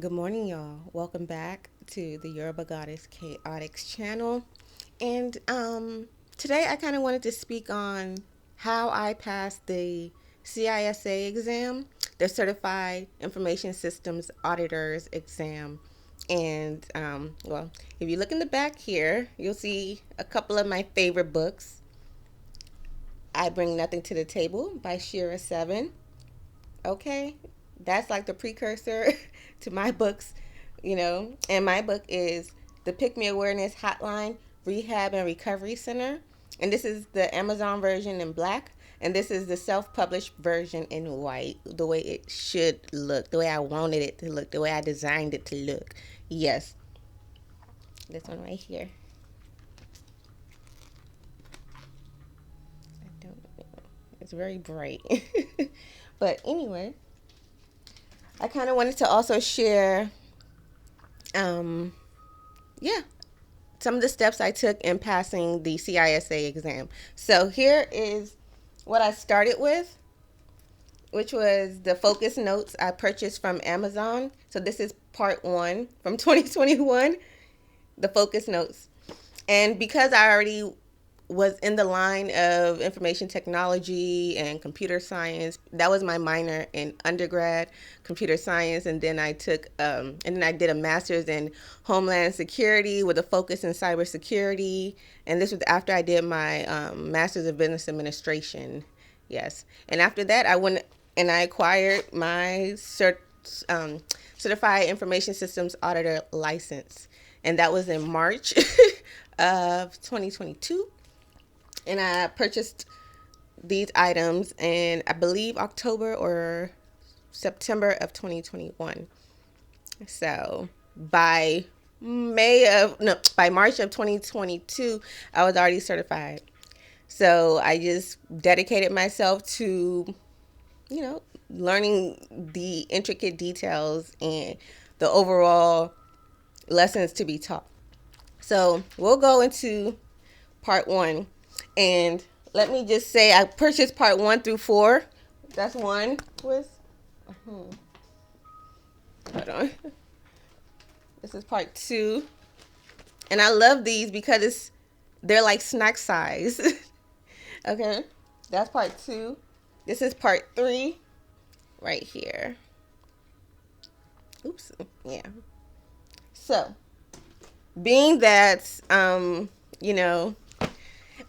Good morning, y'all. Welcome back to the Yoruba Goddess Chaotix channel. And today I kind of wanted to speak on how I passed the CISA exam, the Certified Information Systems Auditors exam. And well, if you look in the back here, you'll see a couple of my favorite books. I Bring Nothing to the Table by Shira Seven. Okay, that's like the precursor to my books, and my book is the Pick Me Awareness Hotline Rehab and Recovery Center, and this is the Amazon version in black, and this is the self-published version in white, the way it should look, the way I wanted it to look, the way I designed it to look. Yes, this one right here. I don't know. It's very bright. But anyway, I kind of wanted to also share, um, yeah, some of the steps I took in passing the CISA exam. So here is what I started with, which was the focus notes I purchased from Amazon. So this is part one from 2021, the focus notes. And because I already was in the line of information technology and computer science. That was my minor in undergrad, computer science, and then and then I did a master's in Homeland Security with a focus in cybersecurity. And this was after I did my master's of business administration. Yes, and after that, I went and I acquired my certified information systems auditor license, and that was in March of 2022, and I purchased these items in, I believe, October or September of 2021. So by by March of 2022, I was already certified. So I just dedicated myself to, learning the intricate details and the overall lessons to be taught. So we'll go into part one. And let me just say, I purchased part one through four. That's one was. Hold on. This is part two, and I love these because they're like snack size. Okay, that's part two. This is part three, right here. Oops. Yeah. So, being that you know,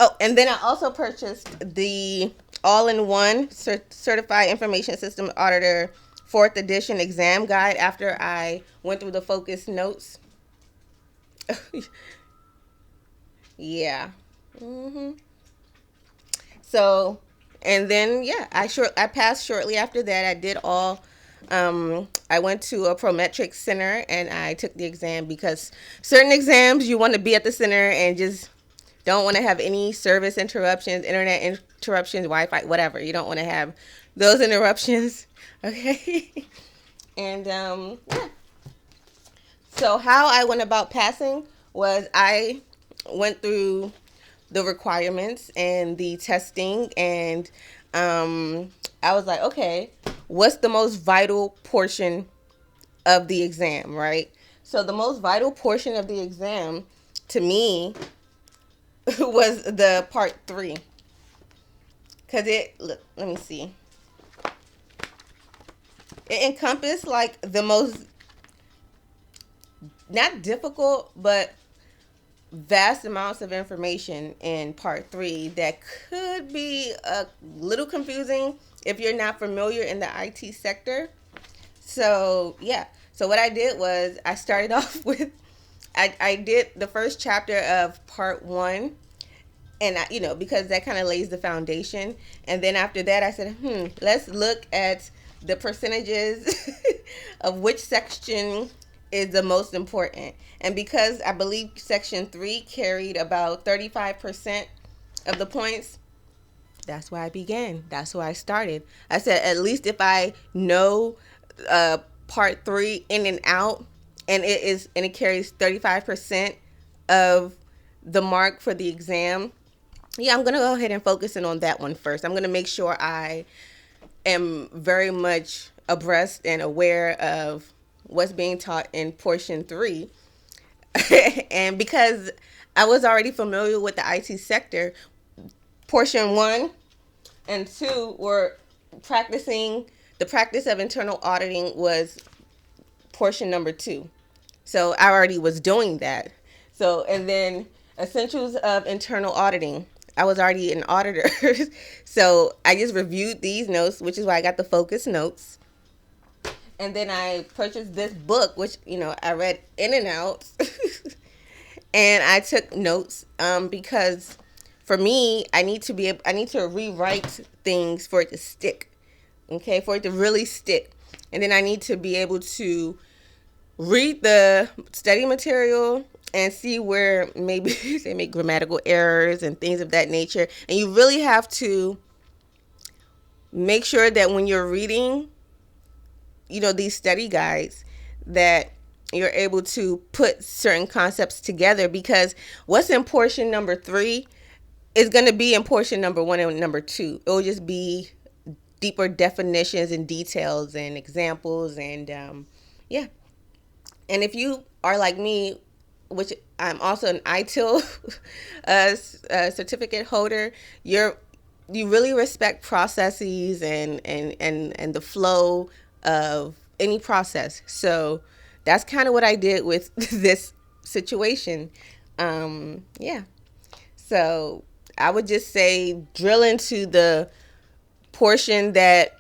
oh, and then I also purchased the all-in-one Certified Information System Auditor 4th edition exam guide after I went through the focus notes. Yeah. hmm So, and then yeah, I passed shortly after that. I did all. I went to a Prometric center and I took the exam because certain exams you want to be at the center and just don't want to have any service interruptions, internet interruptions, Wi-Fi, whatever. You don't want to have those interruptions. Okay. And yeah. So how I went about passing was I went through the requirements and the testing, and I was like, okay, what's the most vital portion of the exam, right? So the most vital portion of the exam to me was the part three, because let me see, it encompassed like the most, not difficult, but vast amounts of information in part three that could be a little confusing if you're not familiar in the IT sector. So yeah, so what I did was I started off with, I did the first chapter of part one, and because that kind of lays the foundation. And then after that, I said, let's look at the percentages of which section is the most important. And because I believe section 3 carried about 35% of the points, that's where I began. That's where I started. I said, at least if I know part 3 in and out, and it carries 35% of the mark for the exam, yeah, I'm going to go ahead and focus in on that one first. I'm going to make sure I am very much abreast and aware of what's being taught in portion 3. And because I was already familiar with the IT sector, portion 1 and 2 were practicing. The practice of internal auditing was portion number 2. So I already was doing that. So, and then essentials of internal auditing. I was already an auditor. So I just reviewed these notes, which is why I got the focus notes. And then I purchased this book, which, I read in and out. And I took notes because for me, I need to rewrite things for it to stick. Okay, for it to really stick. And then I need to be able to read the study material and see where maybe they make grammatical errors and things of that nature. And you really have to make sure that when you're reading, these study guides, that you're able to put certain concepts together, because what's in portion number 3 is going to be in portion number 1 and number 2. It will just be deeper definitions and details and examples and yeah. And if you are like me, which I'm also an Itil certificate holder, you really respect processes and the flow of any process. So that's kind of what I did with this situation. Yeah. So I would just say drill into the portion that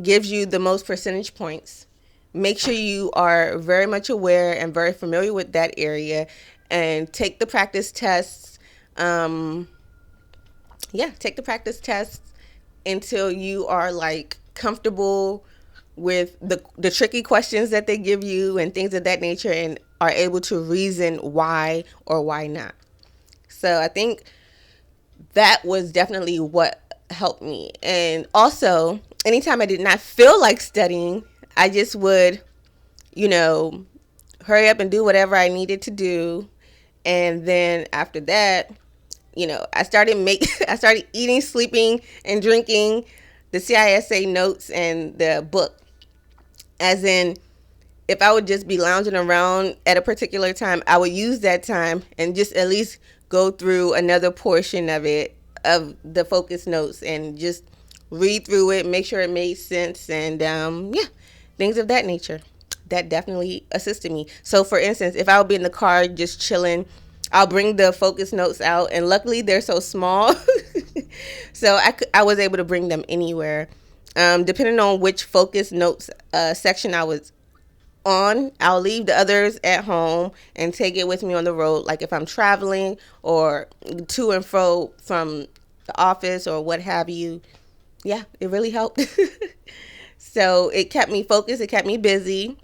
gives you the most percentage points. Make sure you are very much aware and very familiar with that area, and take the practice tests. Take the practice tests until you are like comfortable with the tricky questions that they give you and things of that nature, and are able to reason why or why not. So I think that was definitely what helped me. And also, anytime I did not feel like studying, I just would, hurry up and do whatever I needed to do. And then after that, I started eating, sleeping, and drinking the CISA notes and the book. As in, if I would just be lounging around at a particular time, I would use that time and just at least go through another portion of it, of the focus notes, and just read through it, make sure it made sense, and things of that nature. That definitely assisted me. So for instance, if I would be in the car just chilling, I'll bring the focus notes out, and luckily they're so small. So I was able to bring them anywhere. Depending on which focus notes section I was on, I'll leave the others at home and take it with me on the road, like if I'm traveling or to and fro from the office or what have you. Yeah, it really helped. So it kept me focused, it kept me busy,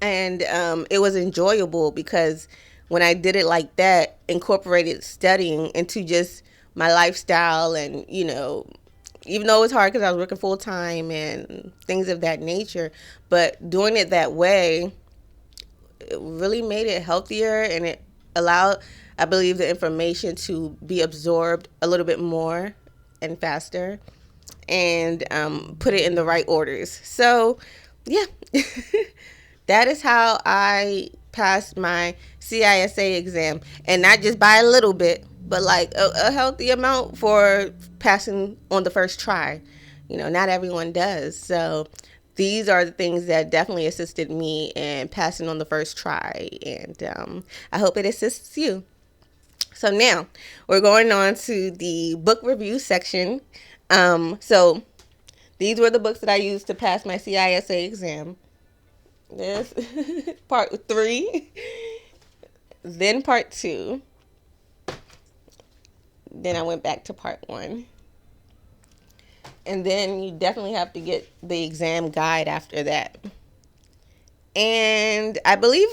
and it was enjoyable because when I did it like that, incorporated studying into just my lifestyle, and even though it was hard because I was working full time and things of that nature, but doing it that way, it really made it healthier, and it allowed, I believe, the information to be absorbed a little bit more and faster, and put it in the right orders. So yeah, that is how I passed my CISA exam, and not just by a little bit, but like a healthy amount for passing on the first try. Not everyone does. So these are the things that definitely assisted me in passing on the first try, and I hope it assists you. So now we're going on to the book review section. So these were the books that I used to pass my CISA exam. This part 3, then part 2, then I went back to part 1, and then you definitely have to get the exam guide after that. And I believe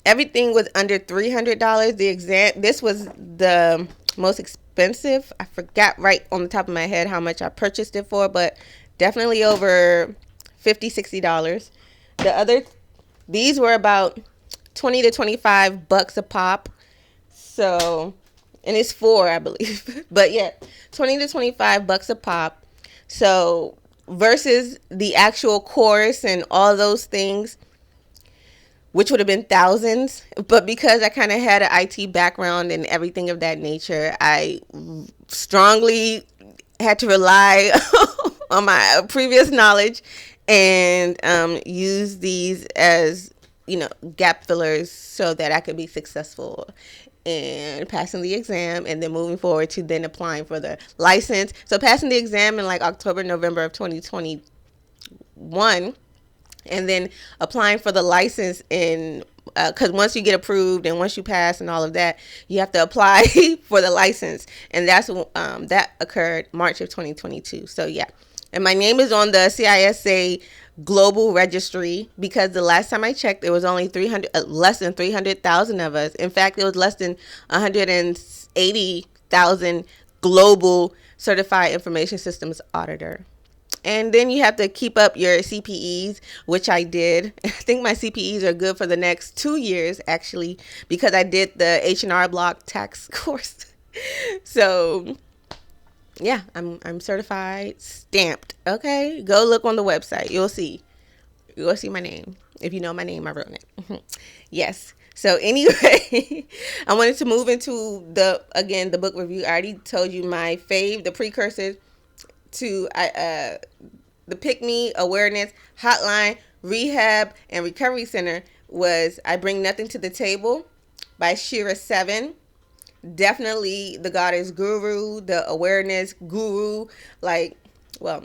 everything was under $300. The exam, this was the most expensive. I forgot right on the top of my head how much I purchased it for, but definitely over $50-$60. These were about $20 to $25 a pop. So, and it's 4, I believe. But yeah, $20 to $25 a pop. So versus the actual course and all those things, which would have been thousands. But because I kind of had an IT background and everything of that nature, I strongly had to rely on my previous knowledge and use these as, gap fillers so that I could be successful in passing the exam and then moving forward to then applying for the license. So passing the exam in like October, November of 2021, and then applying for the license in, because once you get approved and once you pass and all of that, you have to apply for the license, and that occurred March of 2022. So yeah, and my name is on the CISA global registry because the last time I checked, there was only less than 300,000 of us. In fact, it was less than 180,000 global certified information systems auditor. And then you have to keep up your CPEs, which I did. I think my CPEs are good for the next 2 years, actually, because I did the H&R Block tax course. So, yeah, I'm certified, stamped. Okay, go look on the website. You'll see my name. If you know my name, I wrote it. Yes. So anyway, I wanted to move into the book review. I already told you my fave, the precursor to the Pick Me Awareness Hotline Rehab and Recovery Center was I Bring Nothing to the Table by Shira Seven. Definitely the goddess guru, the awareness guru. Like, well,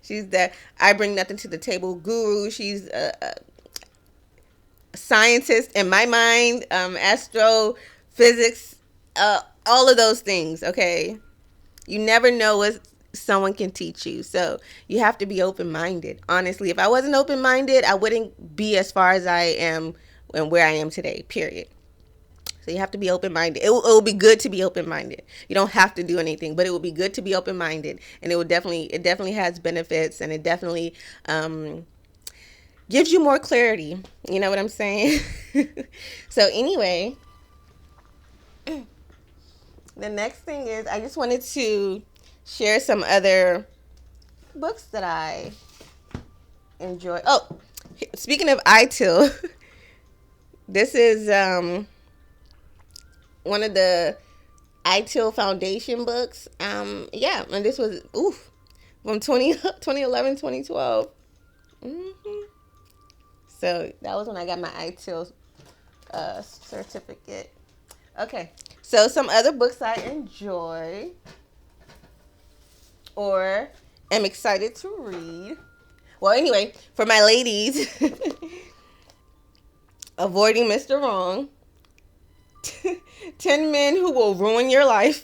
she's the I Bring Nothing to the Table guru. She's a scientist in my mind, astrophysics, all of those things. Okay, you never know what someone can teach you, so you have to be open-minded. Honestly, if I wasn't open-minded, I wouldn't be as far as I am and where I am today, period. So you have to be open-minded. It will be good to be open-minded. You don't have to do anything, but it will be good to be open-minded, and it definitely has benefits, and it definitely gives you more clarity. You know what I'm saying? So anyway, the next thing is I just wanted to share some other books that I enjoy. Oh, speaking of Itil, this is one of the Itil Foundation books. Yeah, and this was from 2011, 2012. So that was when I got my Itil certificate. Okay, so some other books I enjoy or am excited to read. Well, anyway, for my ladies, Avoiding Mr. Wrong, 10 Men Who Will Ruin Your Life.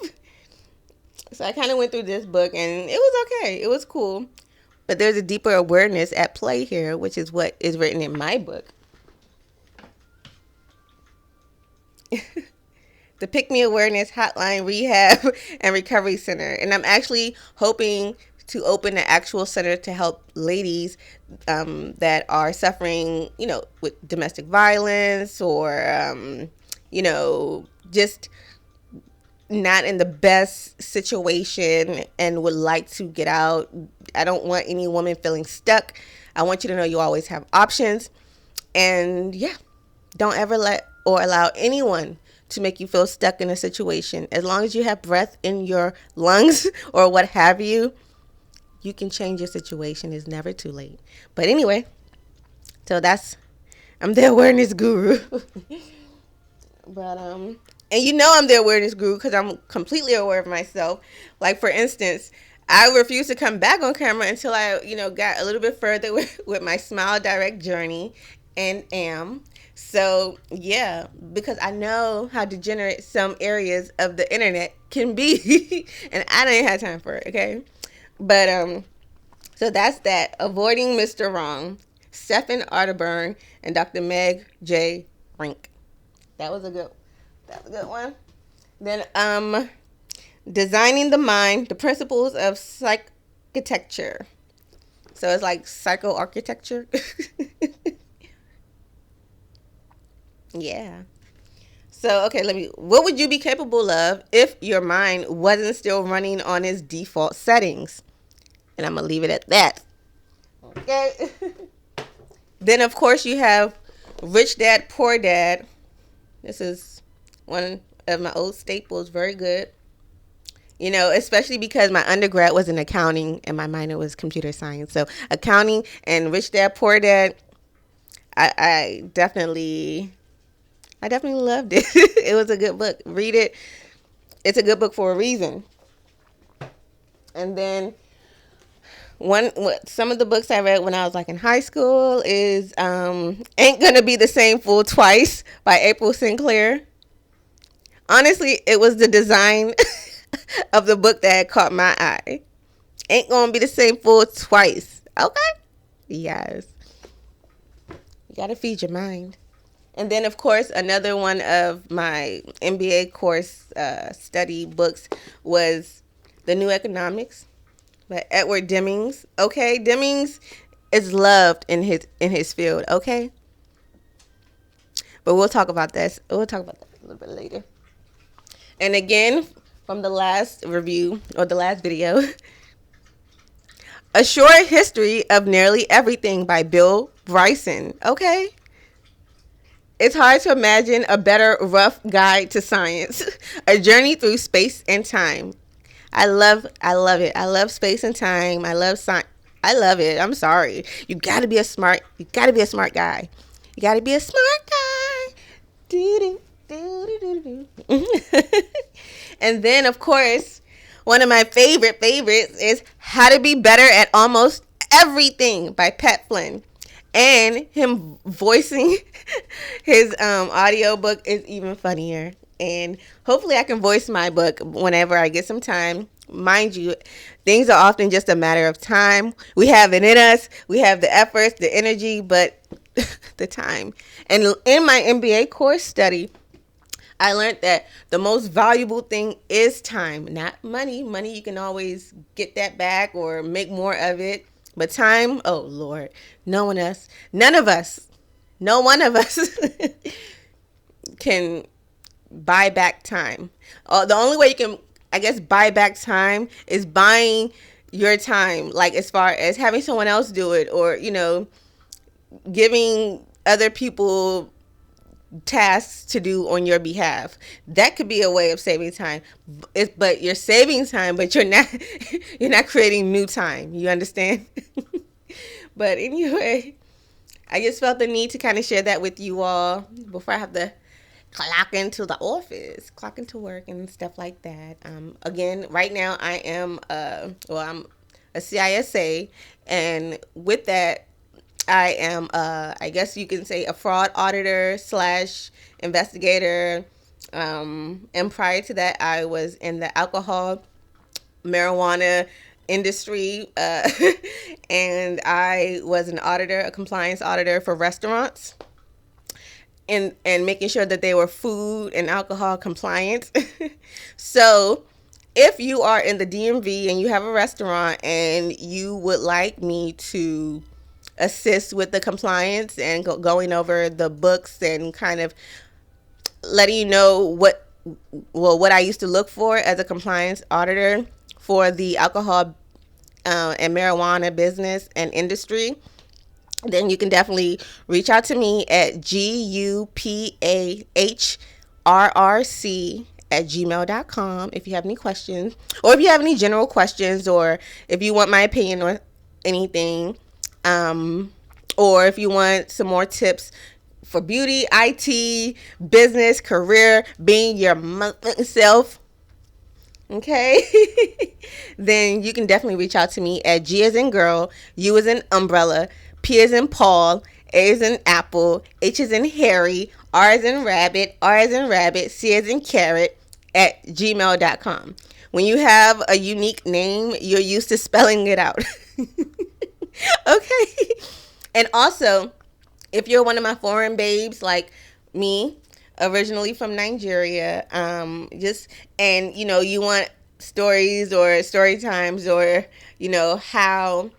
So I kind of went through this book and it was okay. It was cool. But there's a deeper awareness at play here, which is what is written in my book. The Pick Me Awareness Hotline Rehab and Recovery Center. And I'm actually hoping to open an actual center to help ladies that are suffering, with domestic violence or, just not in the best situation and would like to get out. I don't want any woman feeling stuck. I want you to know you always have options. And yeah, don't ever let or allow anyone to make you feel stuck in a situation. As long as you have breath in your lungs or what have you, you can change your situation. It's never too late. But anyway, so I'm the awareness guru. But and I'm the awareness guru because I'm completely aware of myself. Like, for instance, I refused to come back on camera until I, got a little bit further with my Smile Direct journey and am. So, yeah, because I know how degenerate some areas of the internet can be. And I didn't have time for it, okay? But, so that's that. Avoiding Mr. Wrong. Stephen Arterburn and Dr. Meg J. Rink. That was a good one. Then, Designing the Mind, the Principles of Psychitecture. So it's like psycho-architecture. Yeah. So, okay, what would you be capable of if your mind wasn't still running on its default settings? And I'm going to leave it at that. Okay. Then, of course, you have Rich Dad, Poor Dad. This is one of my old staples. Very good. Especially because my undergrad was in accounting and my minor was computer science. So accounting and Rich Dad, Poor Dad, I definitely loved it. It was a good book. Read it. It's a good book for a reason. And then some of the books I read when I was like in high school is Ain't Gonna Be the Same Fool Twice by April Sinclair. Honestly, it was the design of the book that caught my eye. Ain't gonna be the same fool twice. Okay? Yes. You gotta feed your mind. And then, of course, another one of my MBA course study books was The New Economics by Edward Demings. Okay? Demings is loved in his field. Okay? But we'll talk about that. We'll talk about that a little bit later. And again, from the last review or the last video, A Short History of Nearly Everything by Bill Bryson. Okay? It's hard to imagine a better rough guide to science. A journey through space and time. I love it. I love space and time. I love science. I love it. I'm sorry. You gotta be a smart guy. You gotta be a smart guy. And then, of course, one of my favorites is How to Be Better at Almost Everything by Pat Flynn. And him voicing his audiobook is even funnier. And hopefully I can voice my book whenever I get some time. Mind you, things are often just a matter of time. We have it in us. We have the efforts, the energy, but the time. And in my MBA course study, I learned that the most valuable thing is time, not money. Money, you can always get that back or make more of it. But time, oh Lord, no one of us can buy back time. The only way you can, I guess, buy back time is buying your time, like as far as having someone else do it, or, giving other people tasks to do on your behalf. That could be a way of saving time. But you're saving time, but you're not creating new time. You understand? But anyway, I just felt the need to kind of share that with you all before I have to clock into work and stuff like that. Again, right now I am I'm a CISA, and with that I am I guess you can say a fraud auditor / investigator. And prior to that, I was in the alcohol, marijuana industry, and I was an auditor, a compliance auditor for restaurants, and making sure that they were food and alcohol compliant. So if you are in the DMV and you have a restaurant and you would like me to assist with the compliance and going over the books and kind of letting you know what I used to look for as a compliance auditor for the alcohol and marijuana business and industry, then you can definitely reach out to me at gupahrrc@gmail.com if you have any questions, or if you have any general questions, or if you want my opinion or anything, or if you want some more tips for beauty, IT, business, career, being your self, okay, then you can definitely reach out to me at G as in girl, U as in umbrella, P as in Paul, A as in apple, H as in Harry, R as in rabbit, R as in rabbit, C as in carrot at gmail.com. When you have a unique name, you're used to spelling it out. Okay. And also, if you're one of my foreign babes like me, originally from Nigeria, you want stories or story times, or, how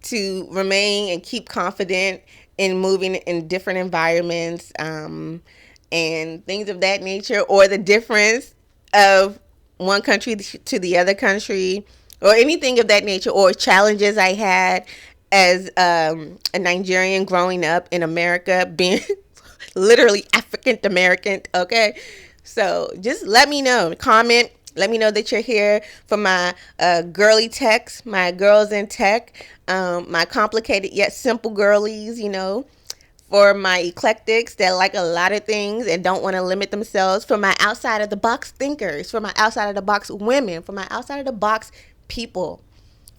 to remain and keep confident in moving in different environments, and things of that nature, or the difference of one country to the other country, or anything of that nature, or challenges I had as a Nigerian growing up in America, being literally African American. Okay, so just let me know. Comment. Let me know that you're here for my girly techs, my girls in tech, my complicated yet simple girlies. For my eclectics that like a lot of things and don't want to limit themselves, for my outside of the box thinkers, for my outside of the box women, for my outside of the box people,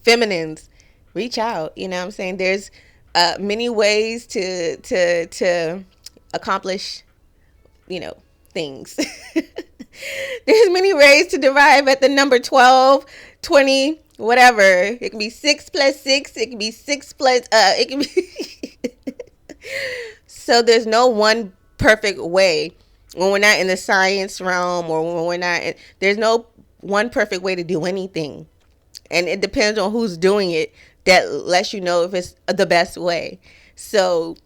feminines, reach out. You know what I'm saying? There's many ways to accomplish, things. There's many ways to derive at the number 12, 20, whatever. It can be 6 plus 6. It can be 6 plus, it can be. So there's no one perfect way when we're not in the science realm, or when we're not there's no one perfect way to do anything. And it depends on who's doing it that lets you know if it's the best way. So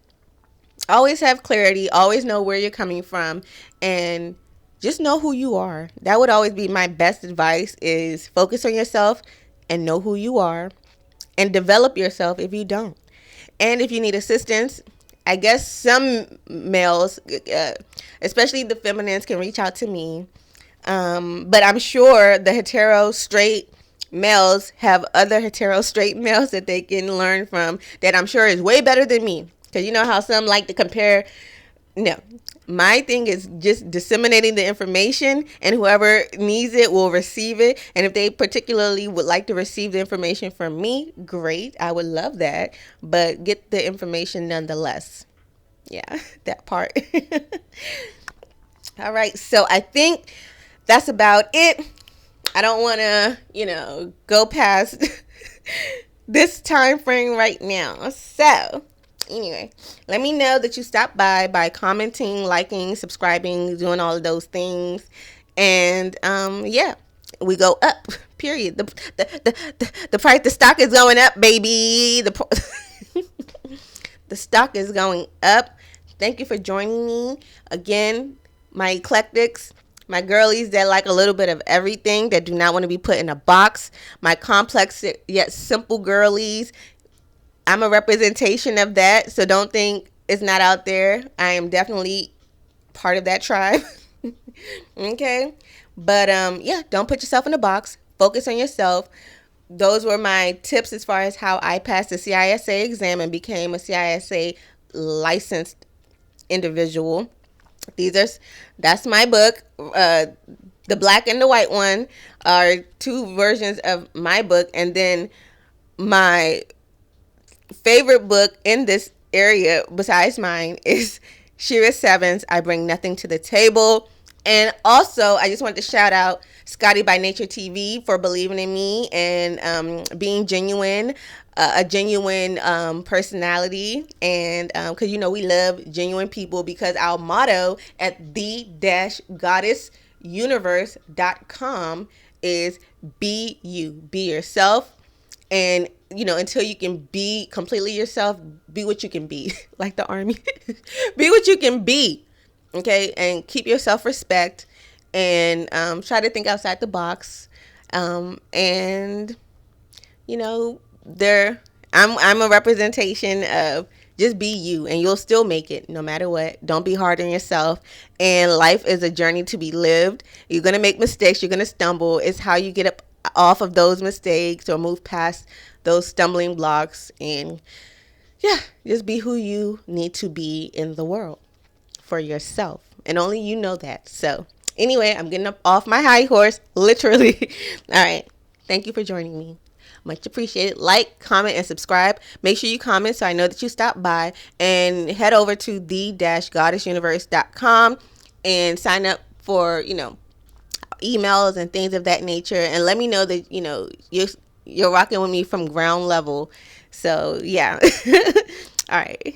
always have clarity, always know where you're coming from, and just know who you are. That would always be my best advice, is focus on yourself and know who you are, and develop yourself if you don't. And if you need assistance, I guess some males, especially the feminines, can reach out to me. But I'm sure the hetero straight males have other hetero straight males that they can learn from, that I'm sure is way better than me. Because you know how some like to compare. No, my thing is just disseminating the information, and whoever needs it will receive it. And if they particularly would like to receive the information from me, great. I would love that. But get the information nonetheless. Yeah, that part. All right. So I think that's about it. I don't want to, go past this time frame right now. So anyway, let me know that you stopped by commenting, liking, subscribing, doing all of those things. And yeah, we go up, period. The price, the stock is going up, baby. The stock is going up. Thank you for joining me again, my eclectics, my girlies that like a little bit of everything, that do not want to be put in a box, my complex yet simple girlies. I'm a representation of that, so don't think it's not out there. I am definitely part of that tribe. Okay? But yeah, don't put yourself in a box. Focus on yourself. Those were my tips as far as how I passed the CISA exam and became a CISA licensed individual. That's my book. The black and the white one are two versions of my book, and then my favorite book in this area besides mine is Shira Seven's I Bring Nothing to the Table. And also, I just wanted to shout out Scotty by Nature TV for believing in me and being genuine, a genuine personality. And because, we love genuine people, because our motto at the-goddessuniverse.com is be you, be yourself. And, until you can be completely yourself, be what you can be, like the army. Be what you can be. Okay, and keep your self-respect, and try to think outside the box. And I'm a representation of just be you, and you'll still make it no matter what. Don't be hard on yourself. And life is a journey to be lived. You're gonna make mistakes. You're gonna stumble. It's how you get up off of those mistakes or move past those stumbling blocks. And yeah, just be who you need to be in the world for yourself, and only you know that. So anyway, I'm getting up off my high horse, literally. All right, thank you for joining me, much appreciated. Like, comment, and subscribe. Make sure you comment so I know that you stopped by, and head over to the-goddessuniverse.com and sign up for emails and things of that nature, and let me know that you're rocking with me from ground level. So yeah. All right.